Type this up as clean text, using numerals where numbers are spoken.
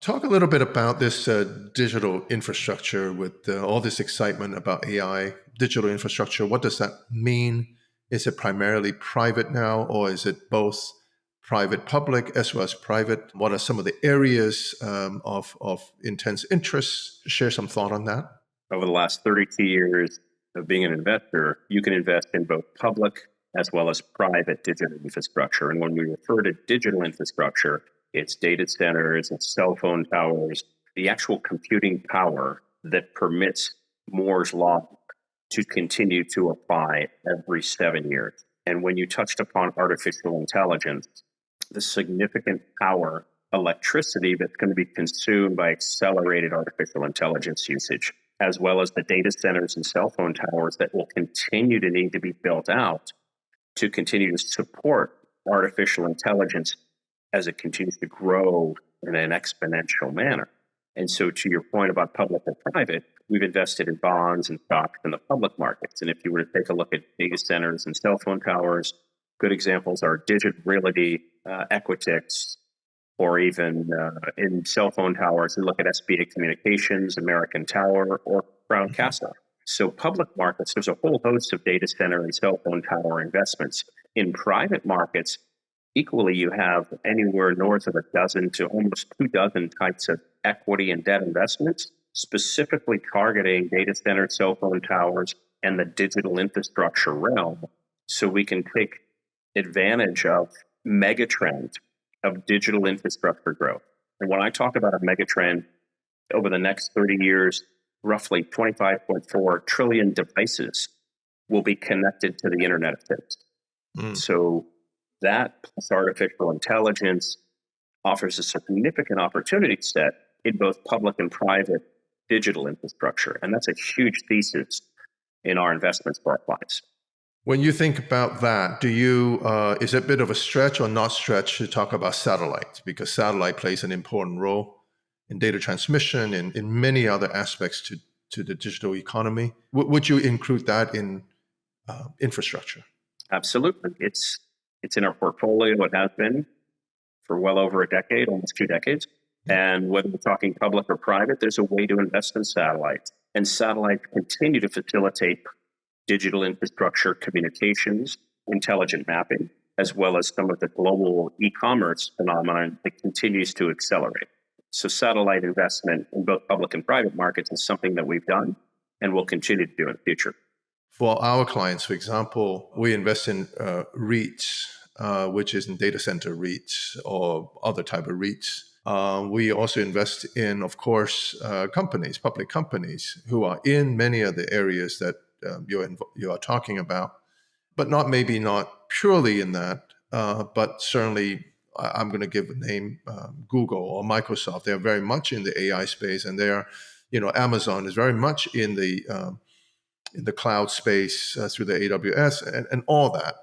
Talk a little bit about this digital infrastructure with all this excitement about AI, digital infrastructure. What does that mean? Is it primarily private now, or is it both private, public, as well as private? What are some of the areas of intense interest? Share some thought on that. Over the last 32 years of being an investor, you can invest in both public as well as private digital infrastructure. And when we refer to digital infrastructure, it's data centers, it's cell phone towers, the actual computing power that permits Moore's law to continue to apply every 7 years. And when you touched upon artificial intelligence, the significant power, electricity that's going to be consumed by accelerated artificial intelligence usage, as well as the data centers and cell phone towers that will continue to need to be built out to continue to support artificial intelligence as it continues to grow in an exponential manner. And so, to your point about public and private, we've invested in bonds and stocks in the public markets. And if you were to take a look at data centers and cell phone towers, good examples are Digital Realty, Equitix, or even in cell phone towers, we look at SBA Communications, American Tower, or Crown Castle. So public markets, there's a whole host of data center and cell phone tower investments. In private markets, equally, you have anywhere north of a dozen to almost 24 types of equity and debt investments, specifically targeting data center, cell phone towers, and the digital infrastructure realm. So we can take advantage of megatrend of digital infrastructure growth. And when I talk about a megatrend over the next 30 years, roughly 25.4 trillion devices will be connected to the Internet of Things. So that plus artificial intelligence offers a significant opportunity set in both public and private digital infrastructure. And that's a huge thesis in our investments for our clients. When you think about that, is it a bit of a stretch or not stretch to talk about satellite? Because satellite plays an important role in data transmission and in many other aspects to the digital economy. Would you include that in infrastructure? Absolutely. It's in our portfolio. It has been for well over a decade, almost 2 decades. And whether we're talking public or private, there's a way to invest in satellites. And satellites continue to facilitate digital infrastructure, communications, intelligent mapping, as well as some of the global e-commerce phenomenon that continues to accelerate. So satellite investment in both public and private markets is something that we've done and will continue to do in the future. For our clients, for example, we invest in REITs, which is in data center REITs or other type of REITs. We also invest in, of course, companies, public companies who are in many of the areas that you are talking about, but maybe not purely in that, but certainly I'm going to give a name, Google or Microsoft. They're very much in the AI space, and Amazon is very much in the cloud space through the AWS and all that.